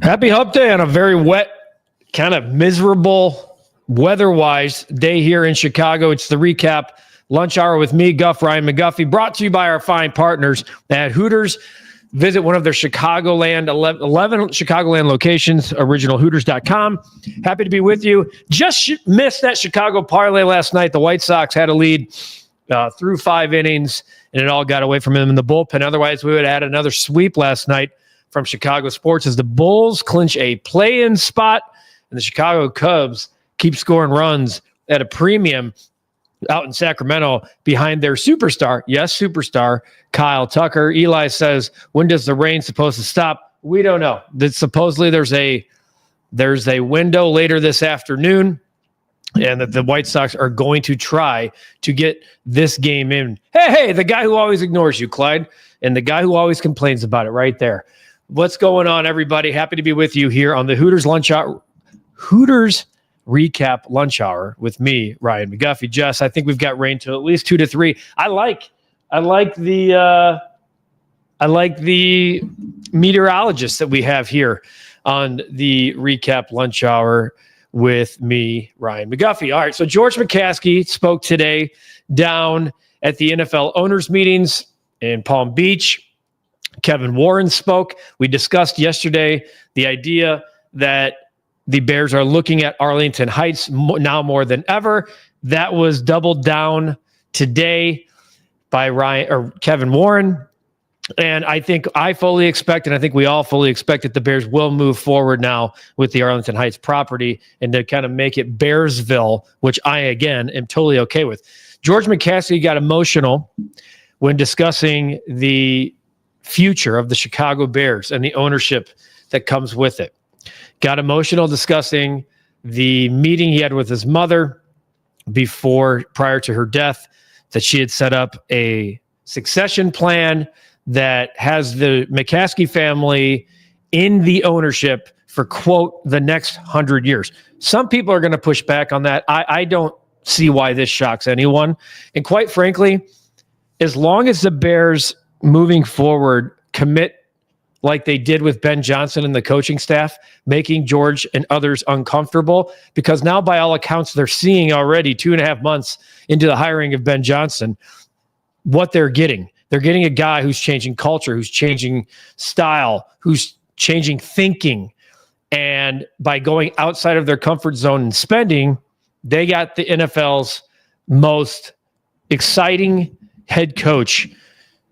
Happy Hump Day on a very wet, kind of miserable weather-wise day here in Chicago. It's the REKAP Lunch Hour with me, Guff, Ryan McGuffey, brought to you by our fine partners at Hooters. Visit one of their 11 Chicagoland locations, originalhooters.com. Happy to be with you. Just missed that Chicago parlay last night. The White Sox had a lead through 5 innings, and it all got away from them in the bullpen. Otherwise, we would have had another sweep last night from Chicago sports as the Bulls clinch a play-in spot, and the Chicago Cubs keep scoring runs at a premium out in Sacramento behind their superstar. Yes, superstar, Kyle Tucker. Eli says, when does the rain supposed to stop? We don't know. Supposedly there's a window later this afternoon, and that the White Sox are going to try to get this game in. Hey, the guy who always ignores you, Clyde, and the guy who always complains about it right there. What's going on, everybody? Happy to be with you here on the Hooters Lunch Hour. Hooters REKAP Lunch Hour with me, Ryan McGuffey. Jess, I think we've got rain till at least 2 to 3. I like the meteorologist that we have here on the REKAP Lunch Hour with me, Ryan McGuffey. All right, so George McCaskey spoke today down at the NFL owners meetings in Palm Beach. Kevin Warren spoke. We discussed yesterday the idea that the Bears are looking at Arlington Heights now more than ever. That was doubled down today by Kevin Warren. And I think I fully expect, and I think we all fully expect, that the Bears will move forward now with the Arlington Heights property and to kind of make it Bearsville, which I, again, am totally okay with. George McCaskey got emotional when discussing the future of the Chicago Bears and the ownership that comes with it. Got emotional discussing the meeting he had with his mother prior to her death, that she had set up a succession plan that has the McCaskey family in the ownership for, quote, the next 100 years. Some people are going to push back on that. I don't see why this shocks anyone. And quite frankly, as long as the Bears moving forward commit like they did with Ben Johnson and the coaching staff, making George and others uncomfortable, because now by all accounts, they're seeing already 2.5 months into the hiring of Ben Johnson, what they're getting. They're getting a guy who's changing culture, who's changing style, who's changing thinking. And by going outside of their comfort zone and spending, they got the NFL's most exciting head coach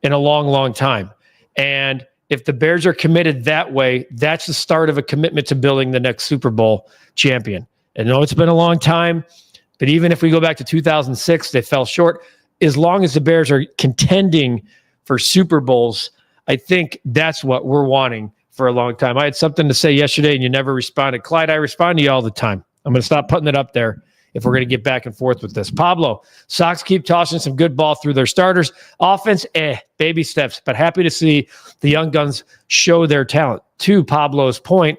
in a long, long time. And if the Bears are committed that way, that's the start of a commitment to building the next Super Bowl champion. And I know it's been a long time, but even if we go back to 2006, they fell short. As long as the Bears are contending for Super Bowls, I think that's what we're wanting for a long time. I had something to say yesterday and you never responded. Clyde, I respond to you all the time. I'm going to stop putting it up there if we're going to get back and forth with this. Pablo, Sox keep tossing some good ball through their starters. Offense, baby steps, but happy to see the young guns show their talent. To Pablo's point,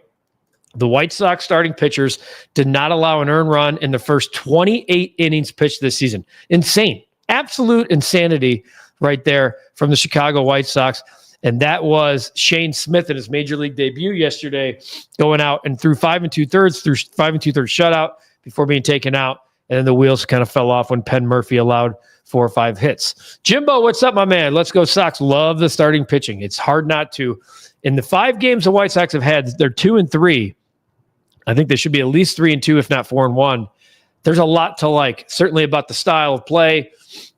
the White Sox starting pitchers did not allow an earned run in the first 28 innings pitched this season. Insane. Absolute insanity right there from the Chicago White Sox. And that was Shane Smith in his major league debut yesterday, going out and threw 5 2/3 shutout before being taken out. And then the wheels kind of fell off when Penn Murphy allowed 4 or 5 hits. Jimbo, what's up, my man? Let's go Sox. Love the starting pitching. It's hard not to. In the 5 games the White Sox have had, they're 2-3. I think they should be at least 3-2, if not 4-1. There's a lot to like, certainly about the style of play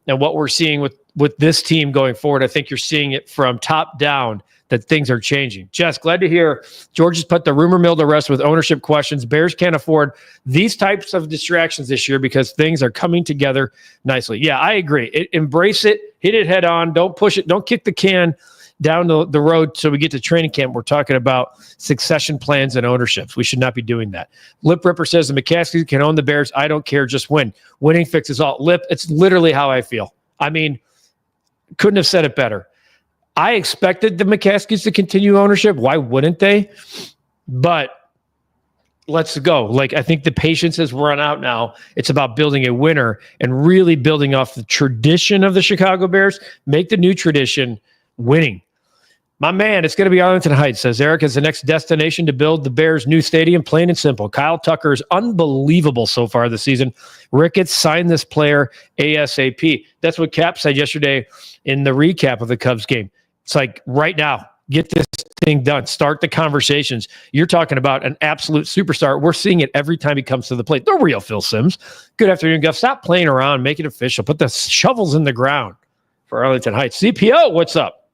and what we're seeing with this team going forward. I think you're seeing it from top down that things are changing. Jess, glad to hear George has put the rumor mill to rest with ownership questions. Bears can't afford these types of distractions this year because things are coming together nicely. Yeah, I agree. Embrace it. Hit it head on. Don't push it. Don't kick the can down the road so we get to training camp. We're talking about succession plans and ownerships. We should not be doing that. Lip Ripper says the McCaskey can own the Bears. I don't care. Just win. Winning fixes all. Lip, it's literally how I feel. I mean, couldn't have said it better. I expected the McCaskies to continue ownership. Why wouldn't they? But let's go. I think the patience has run out now. It's about building a winner and really building off the tradition of the Chicago Bears. Make the new tradition winning. My man, it's going to be Arlington Heights, says Eric, is the next destination to build the Bears' new stadium, plain and simple. Kyle Tucker is unbelievable so far this season. Ricketts signed this player ASAP. That's what Cap said yesterday in the recap of the Cubs game. It's like, right now, get this thing done. Start the conversations. You're talking about an absolute superstar. We're seeing it every time he comes to the plate. The real Phil Simms. Good afternoon, Guff. Stop playing around. Make it official. Put the shovels in the ground for Arlington Heights. CPO, what's up?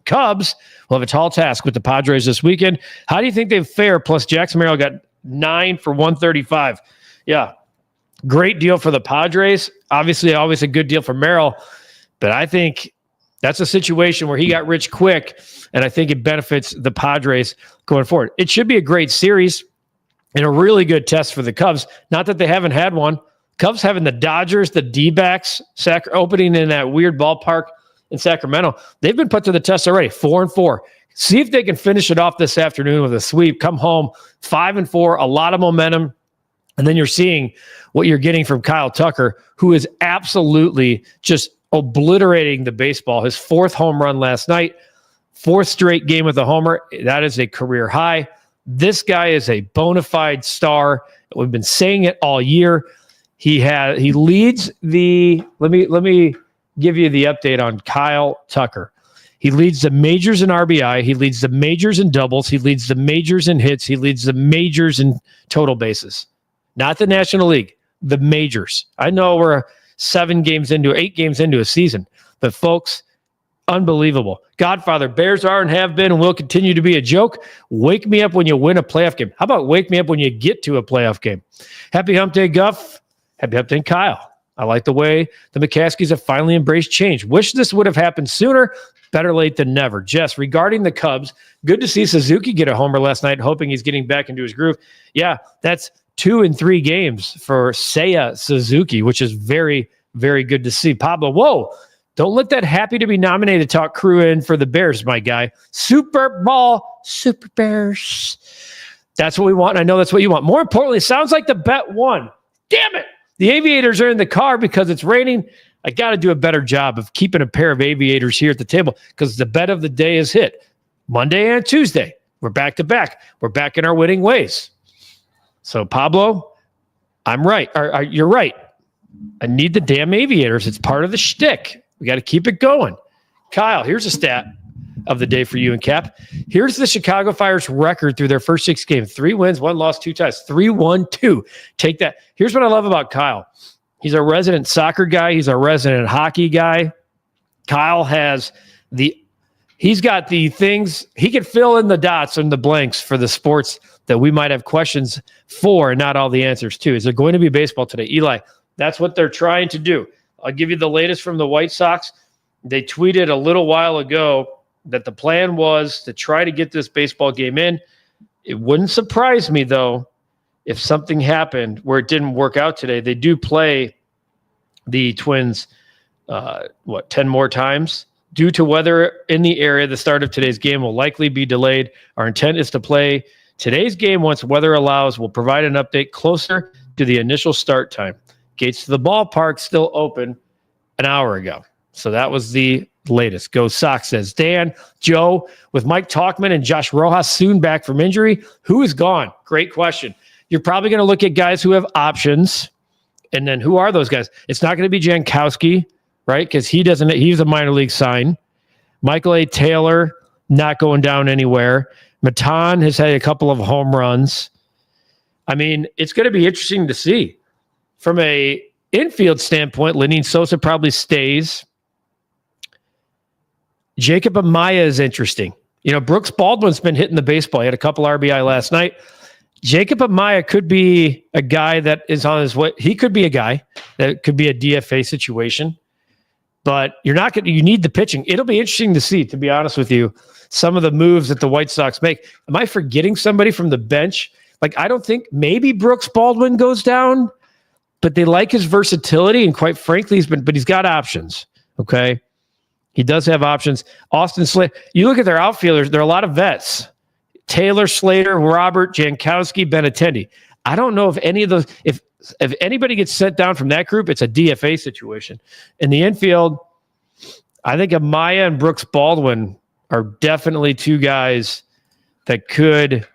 Cubs will have a tall task with the Padres this weekend. How do you think they fare? Plus, Jackson Merrill got 9 for 135. Yeah, great deal for the Padres. Obviously, always a good deal for Merrill. But I think that's a situation where he got rich quick, and I think it benefits the Padres going forward. It should be a great series and a really good test for the Cubs. Not that they haven't had one. Cubs having the Dodgers, the D-backs, opening in that weird ballpark in Sacramento. They've been put to the test already, 4-4. See if they can finish it off this afternoon with a sweep. Come home 5-4, a lot of momentum. And then you're seeing what you're getting from Kyle Tucker, who is absolutely just obliterating the baseball. His 4th home run last night, 4th straight game with a homer. That is a career high. This guy is a bona fide star. We've been saying it all year. He leads the, let me give you the update on Kyle Tucker. He leads the majors in RBI. He leads the majors in doubles. He leads the majors in hits. He leads the majors in total bases. Not the National League, the majors. I know we're 8 games into a season, but folks, unbelievable. Godfather, Bears are and have been and will continue to be a joke. Wake me up when you win a playoff game. How about wake me up when you get to a playoff game? Happy hump day, Guff. Happy hump day, Kyle. I like the way the McCaskies have finally embraced change. Wish this would have happened sooner. Better late than never. Jess, regarding the Cubs, good to see Suzuki get a homer last night, hoping he's getting back into his groove. Yeah, that's 2 in 3 games for Seiya Suzuki, which is very, very good to see. Pablo, whoa, don't let that happy to be nominated talk crew in for the Bears, my guy. Super Bears. That's what we want. And I know that's what you want. More importantly, sounds like the bet won. Damn it. The Aviators are in the car because it's raining. I got to do a better job of keeping a pair of Aviators here at the table because the bet of the day is hit. Monday and Tuesday, we're back to back. We're back in our winning ways. So, Pablo, I'm right. You're right. I need the damn Aviators. It's part of the shtick. We got to keep it going. Kyle, here's a stat of the day for you and Cap. Here's the Chicago Fire's record through their first 6 games. 3 wins, 1 loss, 2 ties. 3-1-2. Take that. Here's what I love about Kyle. He's a resident soccer guy. He's a resident hockey guy. Kyle he's got the things. He can fill in the dots and the blanks for the sports that we might have questions for and not all the answers to. Is there going to be baseball today? Eli, that's what they're trying to do. I'll give you the latest from the White Sox. They tweeted a little while ago that the plan was to try to get this baseball game in. It wouldn't surprise me, though, if something happened where it didn't work out today. They do play the Twins, 10 more times? Due to weather in the area, the start of today's game will likely be delayed. Our intent is to play today's game once weather allows. We'll provide an update closer to the initial start time. Gates to the ballpark still open an hour ago. So that was the latest. Go Sox, says Dan. Joe, with Mike Talkman and Josh Rojas soon back from injury, who is gone? Great question. You're probably going to look at guys who have options. And then who are those guys? It's not going to be Jankowski, right? Because he's a minor league sign. Michael A. Taylor, not going down anywhere. Matan has had a couple of home runs. I mean, it's going to be interesting to see. From a infield standpoint, Lenyn Sosa probably stays. Jacob Amaya is interesting. Brooks Baldwin's been hitting the baseball. He had a couple RBI last night. Jacob Amaya could be a guy that is on his way. He could be a guy that could be a DFA situation, but you need the pitching. It'll be interesting to see, to be honest with you, some of the moves that the White Sox make. Am I forgetting somebody from the bench? I don't think maybe Brooks Baldwin goes down, but they like his versatility. And quite frankly, he's got options. Okay. He does have options. Austin Slater, you look at their outfielders, there are a lot of vets. Taylor, Slater, Robert, Jankowski, Benintendi. I don't know if any of those, if anybody gets sent down from that group, it's a DFA situation. In the infield, I think Amaya and Brooks Baldwin are definitely two guys that could.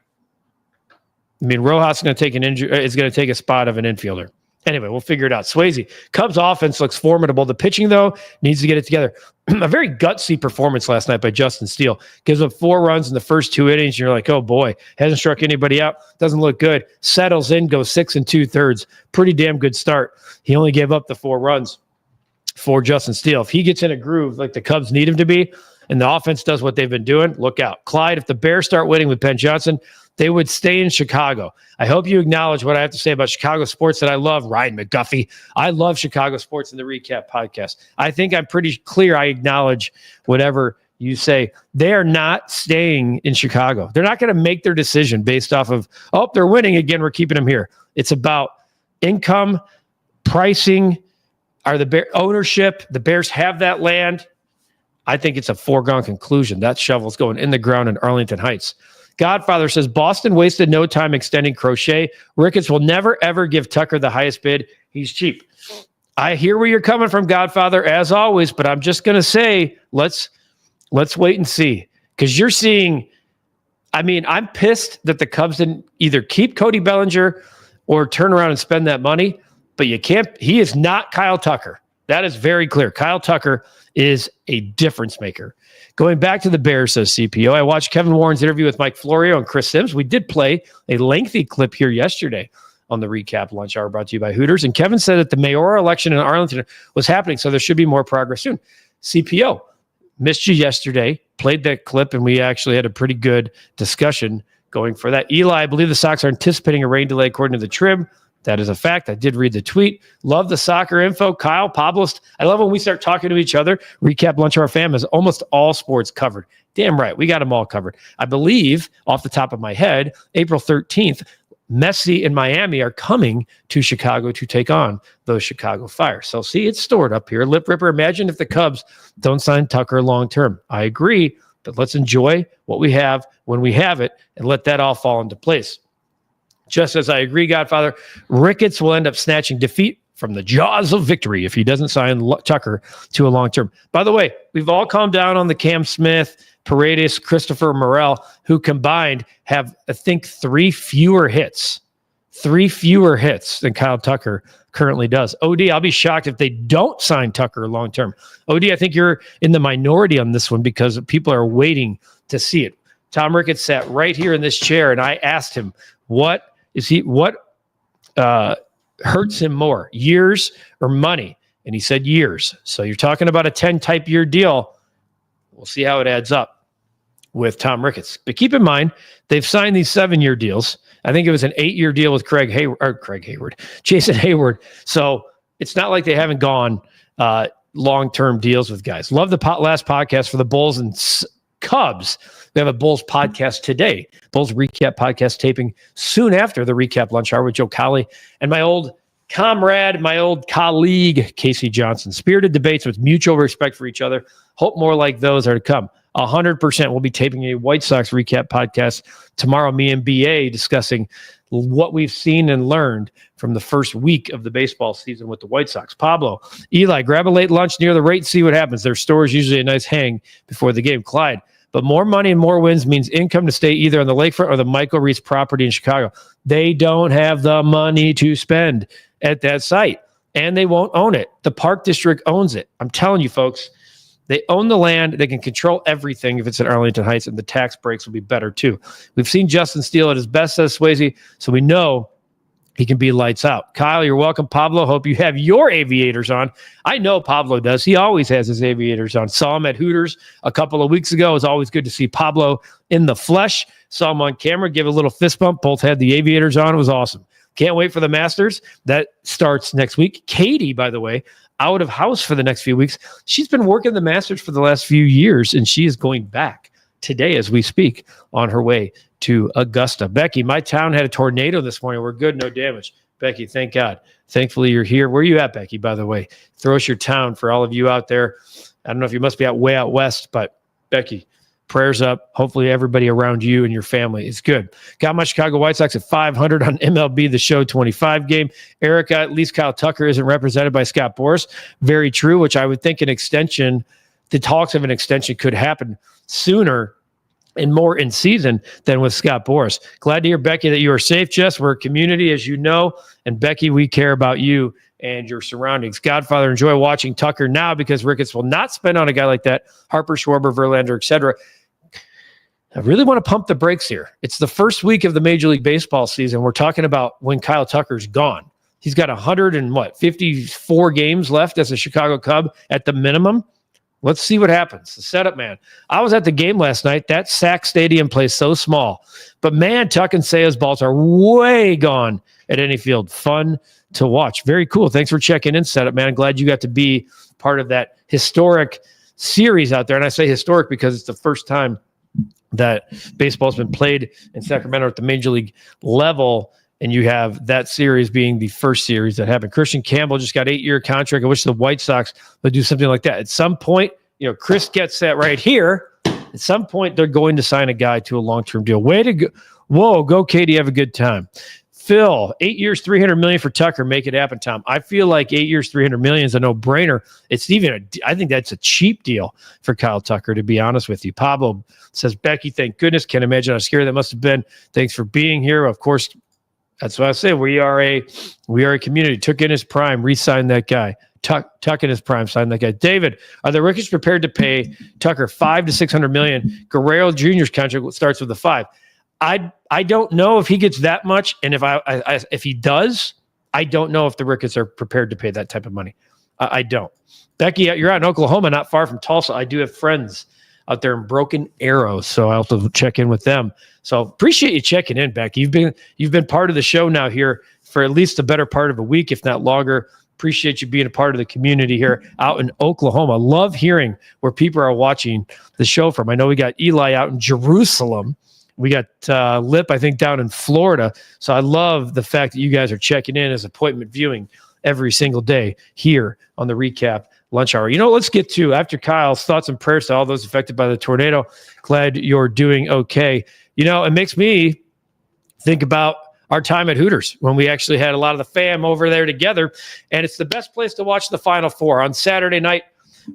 I mean, Rojas is going to take is going to take a spot of an infielder. Anyway, we'll figure it out. Swayze, Cubs offense looks formidable. The pitching, though, needs to get it together. A very gutsy performance last night by Justin Steele. Gives up 4 runs in the first 2 innings. And you're like, oh boy, hasn't struck anybody out. Doesn't look good. Settles in, goes 6 2/3. Pretty damn good start. He only gave up the 4 runs for Justin Steele. If he gets in a groove like the Cubs need him to be, and the offense does what they've been doing, look out. Clyde, if the Bears start winning with Penn Johnson, they would stay in Chicago. I hope you acknowledge what I have to say about Chicago sports that I love. Ryan McGuffey. I love Chicago sports in the Recap podcast. I think I'm pretty clear. I acknowledge whatever you say. They are not staying in Chicago. They're not going to make their decision based off of, oh, they're winning again, we're keeping them here. It's about income, pricing, ownership. The Bears have that land. I think it's a foregone conclusion. That shovel's going in the ground in Arlington Heights. Godfather says, Boston wasted no time extending Crochet. Ricketts will never, ever give Tucker the highest bid. He's cheap. I hear where you're coming from, Godfather, as always, but I'm just going to say, let's wait and see. Because you're seeing, I mean, I'm pissed that the Cubs didn't either keep Cody Bellinger or turn around and spend that money, but you can't, he is not Kyle Tucker. That is very clear. Kyle Tucker is a difference maker. Going back to the Bears, says CPO, I watched Kevin Warren's interview with Mike Florio and Chris Sims. We did play a lengthy clip here yesterday on the Recap Lunch Hour brought to you by Hooters. And Kevin said that the mayoral election in Arlington was happening, so there should be more progress soon. CPO, missed you yesterday, played that clip, and we actually had a pretty good discussion going for that. Eli, I believe the Sox are anticipating a rain delay according to the Trib. That is a fact. I did read the tweet. Love the soccer info. Kyle, Pablost. I love when we start talking to each other. Recap Lunch Hour fam has almost all sports covered. Damn right. We got them all covered. I believe, off the top of my head, April 13th, Messi and Miami are coming to Chicago to take on those Chicago Fire. So see, it's stored up here. Lip Ripper, imagine if the Cubs don't sign Tucker long term. I agree, but let's enjoy what we have when we have it and let that all fall into place. Just as I agree, Godfather, Ricketts will end up snatching defeat from the jaws of victory if he doesn't sign Tucker to a long term. By the way, we've all calmed down on the Cam Smith, Paredes, Christopher Morel, who combined have, I think, 3 fewer hits than Kyle Tucker currently does. OD, I'll be shocked if they don't sign Tucker long term. OD, I think you're in the minority on this one because people are waiting to see it. Tom Ricketts sat right here in this chair, and I asked him, what hurts him more, years or money? And he said years. So you're talking about a 10-type year deal. We'll see how it adds up with Tom Ricketts. But keep in mind, they've signed these 7-year deals. I think it was an 8-year deal with Jason Hayward. So it's not like they haven't gone long-term deals with guys. Love the last podcast for the Bulls and Cubs. We have a Bulls podcast today. Bulls Recap podcast taping soon after the Recap Lunch Hour with Joe Colley and my old comrade, my old colleague, Casey Johnson. Spirited debates with mutual respect for each other. Hope more like those are to come. 100%. We'll be taping a White Sox recap podcast tomorrow, me and BA discussing what we've seen and learned from the first week of the baseball season with the White Sox. Pablo, Eli, grab a late lunch near the rate, see what happens. Their store is usually a nice hang before the game. Clyde, but more money and more wins means income to stay either on the lakefront or the Michael Reese property in Chicago. They don't have the money to spend at that site, and they won't own it. The Park District owns it. I'm telling you, folks, they own the land. They can control everything if it's in Arlington Heights, and the tax breaks will be better, too. We've seen Justin Steele at his best, says Swayze, so we know he can be lights out. Kyle, you're welcome. Pablo, hope you have your aviators on. I know Pablo does. He always has his aviators on. Saw him at Hooters a couple of weeks ago. It was always good to see Pablo in the flesh. Saw him on camera, give a little fist bump. Both had the aviators on. It was awesome. Can't wait for the Masters. That starts next week. Katie, by the way, out of house for the next few weeks. She's been working the Masters for the last few years, and she is going back today as we speak on her way to Augusta. Becky, my town had a tornado this morning. We're good, no damage. Becky, thank God. Thankfully, you're here. Where are you at, Becky, by the way? Throw us your town for all of you out there. I don't know if you must be way out west, but Becky, prayers up. Hopefully everybody around you and your family is good. Got my Chicago White Sox at 500 on MLB The Show 25 game. Erica, at least Kyle Tucker isn't represented by Scott Boras. Very true, which I would think an extension the talks of an extension could happen sooner and more in season than with Scott Boras. Glad to hear, Becky, that you are safe, Jess. We're a community, as you know. And Becky, we care about you and your surroundings. Godfather, enjoy watching Tucker now because Ricketts will not spend on a guy like that. Harper, Schwarber, Verlander, etc. I really want to pump the brakes here. It's the first week of the Major League Baseball season. We're talking about when Kyle Tucker's gone. He's got 54 games left as a Chicago Cub at the minimum. Let's see what happens. The setup, man. I was at the game last night. That Sac Stadium plays so small. But, man, Tuck and Sea's balls are way gone at any field. Fun to watch. Very cool. Thanks for checking in, setup, man. Glad you got to be part of that historic series out there. And I say historic because it's the first time that baseball's been played in Sacramento at the Major League level. And you have that series being the first series that happened. Christian Campbell just got 8-year contract. I wish the White Sox would do something like that. At some point, Chris gets that right here. At some point, they're going to sign a guy to a long-term deal. Way to go. Whoa, go Katie, have a good time. Phil, 8 years, $300 million for Tucker. Make it happen, Tom. I feel like 8 years, $300 million is a no-brainer. I think that's a cheap deal for Kyle Tucker, to be honest with you. Pablo says, Becky, thank goodness. Can't imagine how scary that must have been. Thanks for being here. Of course, that's what I say. We are a community. Took in his prime, re-signed that guy. Tuck in his prime, signed that guy. David, are the Ricketts prepared to pay Tucker $500 to $600 million? Guerrero Jr.'s contract starts with a 5. I don't know if he gets that much, and if he does, I don't know if the Ricketts are prepared to pay that type of money. I don't. Becky, you're out in Oklahoma, not far from Tulsa. I do have friends out there in Broken Arrow, so I'll have to check in with them. So appreciate you checking in, Becky. You've been part of the show now here for at least the better part of a week, if not longer. Appreciate you being a part of the community here out in Oklahoma. Love hearing where people are watching the show from. I know we got Eli out in Jerusalem. We got Lip, I think, down in Florida. So I love the fact that you guys are checking in as appointment viewing every single day here on the Recap Lunch Hour. Let's get to, after Kyle's thoughts and prayers to all those affected by the tornado. Glad you're doing okay. It makes me think about our time at Hooters when we actually had a lot of the fam over there together. And it's the best place to watch the Final Four on Saturday night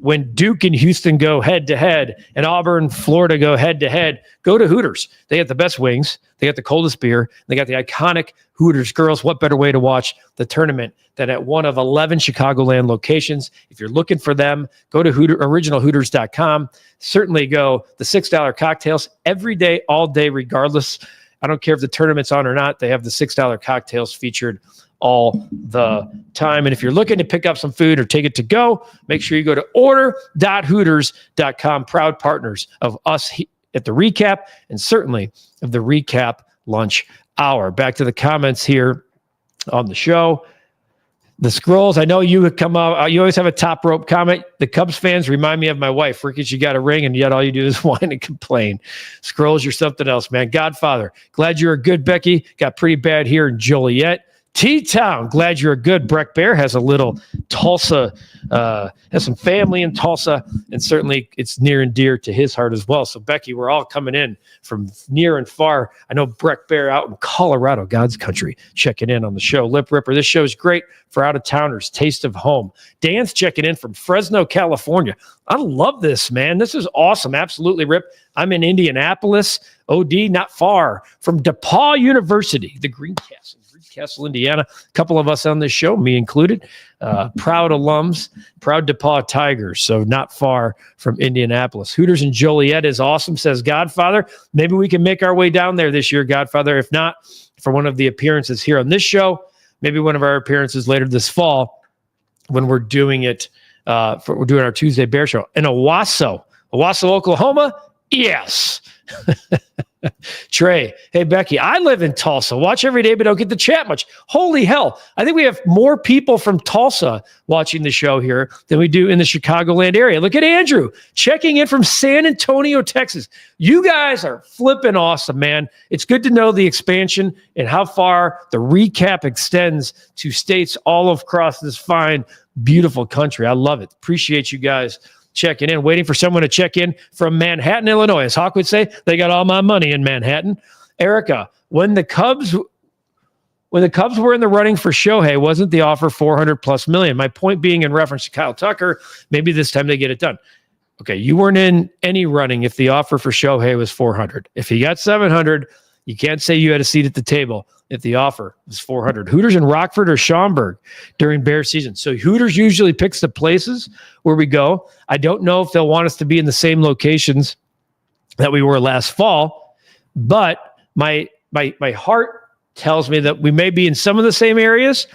when Duke and Houston go head-to-head and Auburn, Florida go head-to-head. Go to Hooters. They got the best wings. They got the coldest beer. They got the iconic Hooters. Girls, what better way to watch the tournament than at one of 11 Chicagoland locations? If you're looking for them, go to originalhooters.com. Certainly go. The $6 cocktails every day, all day, regardless. I don't care if the tournament's on or not. They have the $6 cocktails featured all the time. And if you're looking to pick up some food or take it to go, make sure you go to order.hooters.com. Proud partners of us at the Recap and certainly of the Recap Lunch Hour. Back to the comments here on the show. The Scrolls, I know you would come up. You always have a top rope comment. The Cubs fans remind me of my wife. Ricketts, you got a ring, and yet all you do is whine and complain. Scrolls, you're something else, man. Godfather, glad you're a good Becky. Got pretty bad here in Joliet. T-Town, glad you're a good. Breck Bear has a little Tulsa, has some family in Tulsa, and certainly it's near and dear to his heart as well. So, Becky, we're all coming in from near and far. I know Breck Bear out in Colorado, God's country, checking in on the show. Lip Ripper, this show is great for out-of-towners. Taste of home. Dan's checking in from Fresno, California. I love this, man. This is awesome. Absolutely, Rip. I'm in Indianapolis, OD, not far from DePaul University, the Greencastle, Indiana. A couple of us on this show, me included, proud alums, proud DePaul Tigers, so not far from Indianapolis. Hooters in Joliet is awesome, says Godfather. Maybe we can make our way down there this year, Godfather. If not, for one of the appearances here on this show, maybe one of our appearances later this fall when we're doing it, we're doing our Tuesday Bear Show in Owasso, Oklahoma. Yes. Trey, hey, Becky, I live in Tulsa. Watch every day, but don't get to chat much. Holy hell. I think we have more people from Tulsa watching the show here than we do in the Chicagoland area. Look at Andrew checking in from San Antonio, Texas. You guys are flipping awesome, man. It's good to know the expansion and how far the Recap extends to states all across this fine, beautiful country. I love it. Appreciate you guys checking in, waiting for someone to check in from Manhattan, Illinois. As Hawk would say, they got all my money in Manhattan. Erica, when the Cubs were in the running for Shohei, wasn't the offer $400+ million? My point being in reference to Kyle Tucker, maybe this time they get it done. Okay, you weren't in any running if the offer for Shohei was 400. If he got 700, you can't say you had a seat at the table if the offer was 400. Hooters in Rockford or Schaumburg during Bear season. So Hooters usually picks the places where we go. I don't know if they'll want us to be in the same locations that we were last fall, but my heart tells me that we may be in some of the same areas.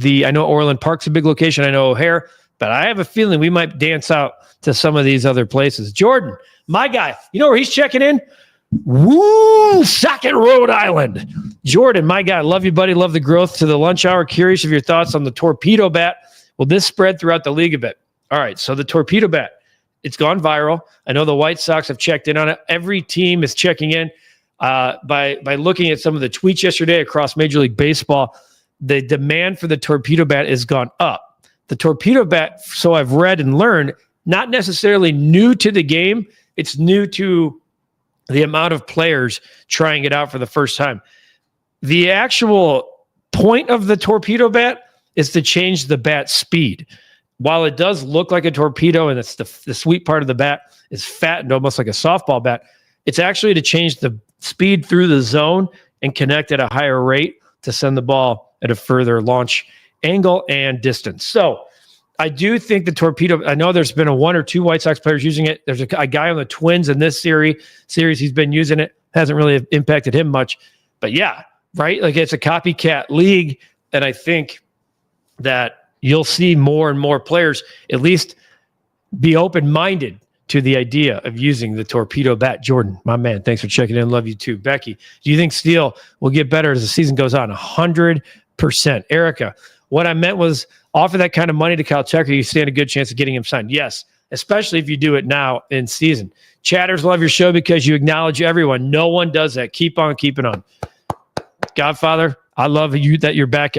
I know Orland Park's a big location. I know O'Hare, but I have a feeling we might dance out to some of these other places. Jordan, my guy, you know where he's checking in? Woonsocket, Rhode Island. Jordan, my guy, love you, buddy. Love the growth to the lunch hour. Curious of your thoughts on the torpedo bat. Will this spread throughout the league a bit? All right, so the torpedo bat, it's gone viral. I know the White Sox have checked in on it. Every team is checking in by looking at some of the tweets yesterday across Major League Baseball. The demand for the torpedo bat has gone up. The torpedo bat, so I've read and learned, not necessarily new to the game. It's new to the amount of players trying it out for the first time. The actual point of the torpedo bat is to change the bat speed. While it does look like a torpedo and it's the sweet part of the bat is fattened almost like a softball bat, it's actually to change the speed through the zone and connect at a higher rate to send the ball at a further launch angle and distance. So I do think the torpedo, I know there's been one or two White Sox players using it. There's a guy on the Twins in this series he's been using it. Hasn't really impacted him much. But yeah, right? Like it's a copycat league. And I think that you'll see more and more players at least be open-minded to the idea of using the torpedo bat. Jordan, my man, thanks for checking in. Love you too. Becky, do you think Steele will get better as the season goes on? 100%. Erica, what I meant was offer that kind of money to Kyle Tucker, you stand a good chance of getting him signed. Yes, especially if you do it now in season. Chatters love your show because you acknowledge everyone. No one does that. Keep on keeping on. Godfather, I love you that you're back.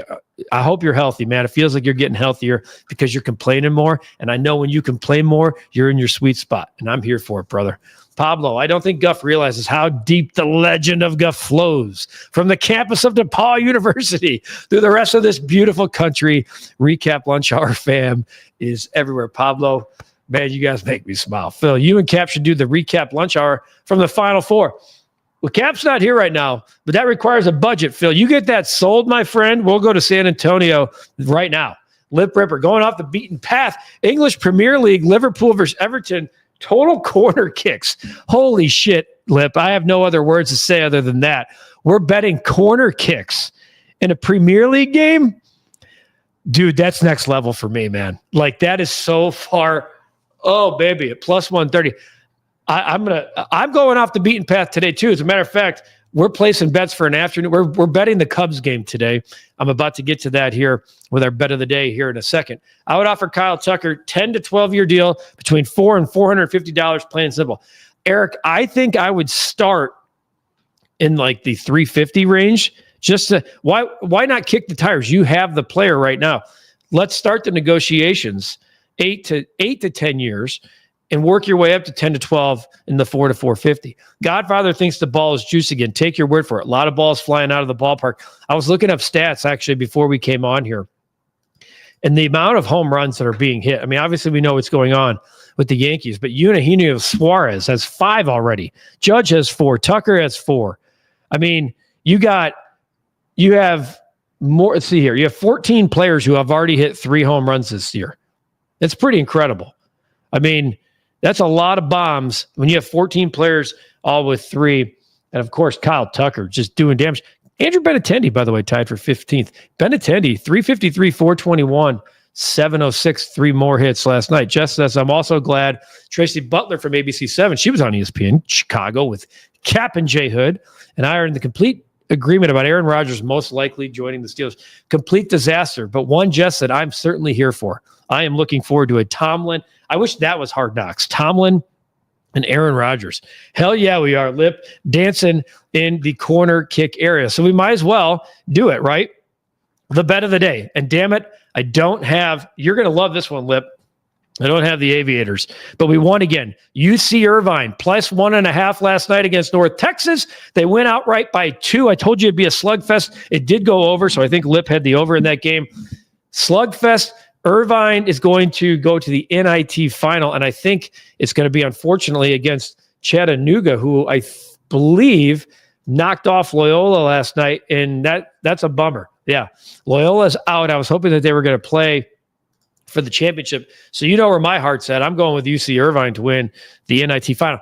I hope you're healthy, man. It feels like you're getting healthier because you're complaining more. And I know when you complain more, you're in your sweet spot. And I'm here for it, brother. Pablo, I don't think Guff realizes how deep the legend of Guff flows from the campus of DePaul University through the rest of this beautiful country. Recap Lunch Hour fam is everywhere. Pablo, man, you guys make me smile. Phil, you and Cap should do the Recap Lunch Hour from the Final Four. Well, Cap's not here right now, but that requires a budget, Phil. You get that sold, my friend, we'll go to San Antonio right now. Lip Ripper, going off the beaten path. English Premier League, Liverpool versus Everton, total corner kicks. Holy shit, Lip. I have no other words to say other than that. We're betting corner kicks in a Premier League game? Dude, that's next level for me, man. Like, that is so far. Oh, baby, at plus 130. I'm going off the beaten path today too. As a matter of fact, we're placing bets for an afternoon. We're betting the Cubs game today. I'm about to get to that here with our bet of the day here in a second. I would offer Kyle Tucker 10 to 12-year deal between $400 and $450, plain and simple. Eric, I think I would start in like the 350 range. Just to why not kick the tires? You have the player right now. Let's start the negotiations 8 to 10 years. And work your way up to 10 to 12 in the 4 to 450. Godfather thinks the ball is juice again. Take your word for it. A lot of balls flying out of the ballpark. I was looking up stats actually before we came on here. And the amount of home runs that are being hit. I mean, obviously we know what's going on with the Yankees, but Eugenio Suarez has 5 already. Judge has 4. Tucker has 4. I mean, you have more. Let's see here. You have 14 players who have already hit 3 home runs this year. It's pretty incredible. I mean, that's a lot of bombs when you have 14 players all with 3. And, of course, Kyle Tucker just doing damage. Andrew Benintendi, by the way, tied for 15th. Benintendi, 353, 421, 706, 3 more hits last night. Jess says, I'm also glad Tracy Butler from ABC7, she was on ESPN Chicago with Cap and Jay Hood. And I are in the complete agreement about Aaron Rodgers most likely joining the Steelers. Complete disaster. But one Jess said, I'm certainly here for. I am looking forward to a Tomlin. I wish that was Hard Knocks. Tomlin and Aaron Rodgers. Hell yeah, we are, Lip, dancing in the corner kick area. So we might as well do it, right? The bet of the day. And damn it, I don't have, you're going to love this one, Lip. I don't have the Aviators, but we won again. UC Irvine, plus 1.5 last night against North Texas. They went outright by 2. I told you it'd be a slugfest. It did go over, so I think Lip had the over in that game. Slugfest. Irvine is going to go to the NIT final, and I think it's going to be, unfortunately, against Chattanooga, who I believe knocked off Loyola last night, and that's a bummer. Yeah, Loyola's out. I was hoping that they were going to play for the championship. So you know where my heart's at. I'm going with UC Irvine to win the NIT final.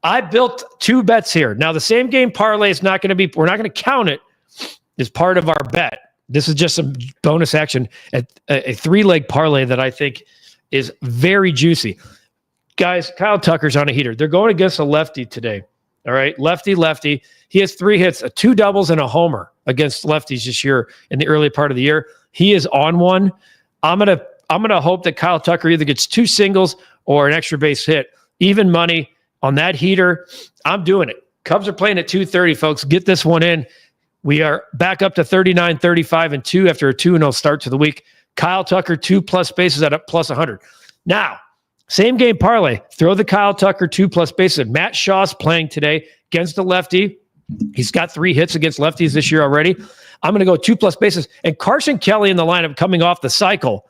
I built 2 bets here. Now, the same game parlay is not going to be, we're not going to count it as part of our bet. This is just some bonus action at a 3-leg parlay that I think is very juicy. Guys, Kyle Tucker's on a heater. They're going against a lefty today. All right, lefty. He has 3 hits, 2 doubles, and a homer against lefties this year in the early part of the year. He is on one. I'm gonna hope that Kyle Tucker either gets 2 singles or an extra base hit. Even money on that heater. I'm doing it. Cubs are playing at 2:30, folks. Get this one in. We are back up to 39, 35, and 2 after a 2-0 start to the week. Kyle Tucker, 2+ bases at a plus 100. Now, same game parlay. Throw the Kyle Tucker 2+ bases. Matt Shaw's playing today against a lefty. He's got 3 hits against lefties this year already. I'm going to go 2+ bases. And Carson Kelly in the lineup coming off the cycle.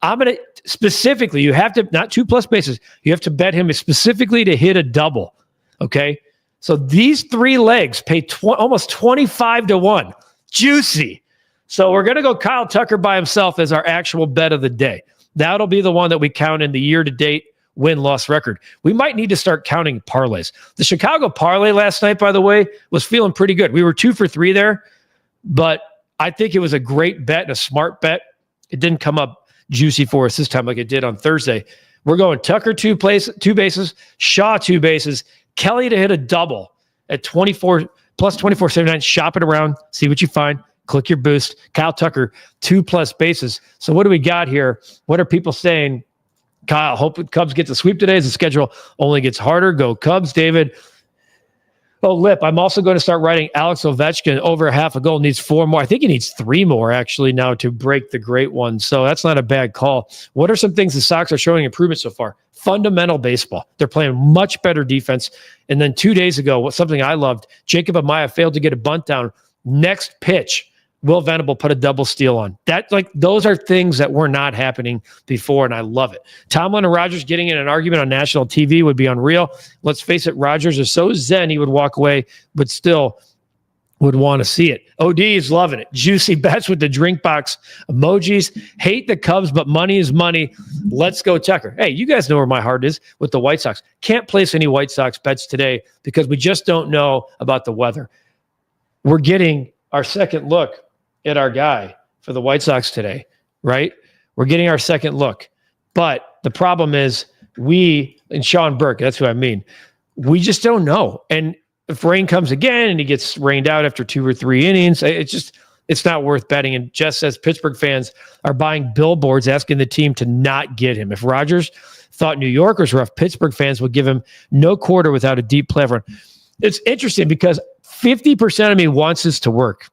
I'm going to specifically, you have to, not 2+ bases, you have to bet him specifically to hit a double. Okay? So these 3 legs pay almost 25-1. Juicy. So we're going to go Kyle Tucker by himself as our actual bet of the day. That'll be the one that we count in the year-to-date win-loss record. We might need to start counting parlays. The Chicago parlay last night, by the way, was feeling pretty good. We were 2 for 3 there, but I think it was a great bet and a smart bet. It didn't come up juicy for us this time like it did on Thursday. We're going Tucker 2 bases, Shaw 2 bases, Kelly to hit a double at 24 plus 24.79. Shop it around, see what you find. Click your boost. Kyle Tucker 2+ bases. So what do we got here? What are people saying? Kyle, hope the Cubs get the sweep today as the schedule only gets harder. Go Cubs, David. Oh, Lip, I'm also going to start writing Alex Ovechkin over half a goal. Needs 4 more. I think he needs 3 more, actually, now to break the great one. So that's not a bad call. What are some things the Sox are showing improvement so far? Fundamental baseball. They're playing much better defense. And then 2 days ago, something I loved, Jacob Amaya failed to get a bunt down. Next pitch, Will Venable put a double steal on. Those are things that were not happening before, and I love it. Tomlin and Rodgers getting in an argument on national TV would be unreal. Let's face it, Rodgers is so zen he would walk away, but still would want to see it. OD is loving it. Juicy bets with the drink box emojis. Hate the Cubs, but money is money. Let's go Tucker. Hey, you guys know where my heart is with the White Sox. Can't place any White Sox bets today because we just don't know about the weather. We're getting our second look at our guy for the White Sox today, right? We're getting our second look. But the problem is and Sean Burke, that's who I mean, we just don't know. And if rain comes again and he gets rained out after 2 or 3 innings, it's not worth betting. And Jess says Pittsburgh fans are buying billboards asking the team to not get him. If Rodgers thought New York was rough, Pittsburgh fans would give him no quarter without a deep playoff run. It's interesting because 50% of me wants this to work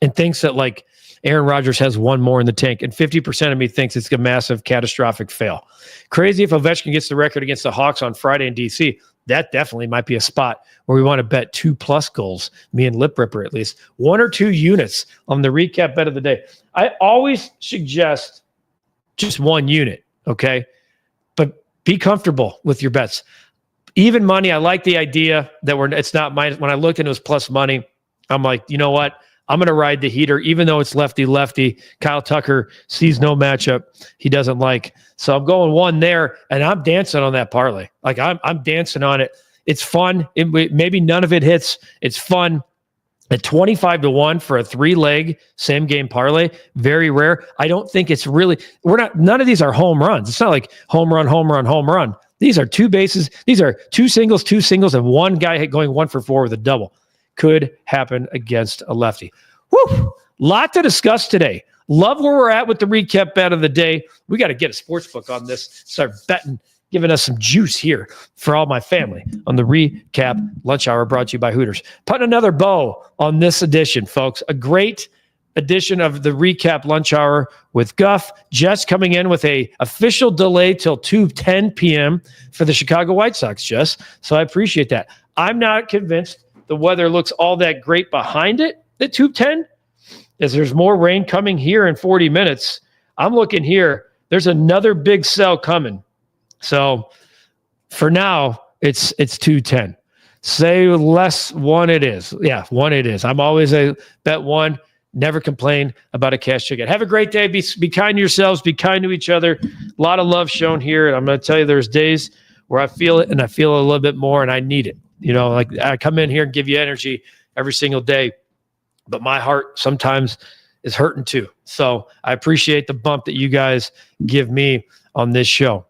and thinks that Aaron Rodgers has 1 more in the tank, and 50% of me thinks it's a massive catastrophic fail. Crazy if Ovechkin gets the record against the Hawks on Friday in DC. That definitely might be a spot where we want to bet 2+ goals, me and Lip Ripper at least. 1 or 2 units on the recap bet of the day. I always suggest just 1 unit, okay? But be comfortable with your bets. Even money, I like the idea that it's not mine. When I looked and it was plus money, I'm like, you know what? I'm going to ride the heater, even though it's lefty-lefty. Kyle Tucker sees no matchup he doesn't like. So I'm going 1 there, and I'm dancing on that parlay. I'm dancing on it. It's fun. Maybe none of it hits. It's fun. At 25-1 for a 3-leg same-game parlay, very rare. I don't think it's really – none of these are home runs. It's not like home run, home run, home run. These are 2 bases. These are 2 singles, and 1 guy going 1 for 4 with a double. Could happen against a lefty. Woo! Lot to discuss today. Love where we're at with the recap bet of the day. We got to get a sports book on this. Start betting, giving us some juice here for all my family on the Recap Lunch Hour brought to you by Hooters. Putting another bow on this edition, folks. A great edition of the Recap Lunch Hour with Guff. Jess coming in with a official delay till 2:10 p.m. for the Chicago White Sox, Jess. So I appreciate that. I'm not convinced the weather looks all that great behind it at 2:10, as there's more rain coming here in 40 minutes. I'm looking here. There's another big sell coming. So for now, it's 210. Say less one it is. Yeah, one it is. I'm always a bet one. Never complain about a cash ticket. Have a great day. Be kind to yourselves. Be kind to each other. A lot of love shown here. And I'm going to tell you, there's days where I feel it and I feel it a little bit more and I need it. You know, like I come in here and give you energy every single day, but my heart sometimes is hurting too. So I appreciate the bump that you guys give me on this show.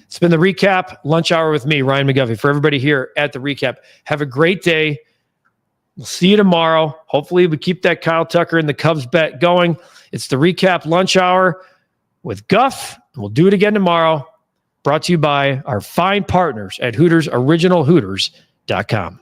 It's been the Recap Lunch Hour with me, Ryan McGuffey. For everybody here at the Recap, have a great day. We'll see you tomorrow. Hopefully we keep that Kyle Tucker and the Cubs bet going. It's the Recap Lunch Hour with Guff. We'll do it again tomorrow. Brought to you by our fine partners at HootersOriginalHooters.com.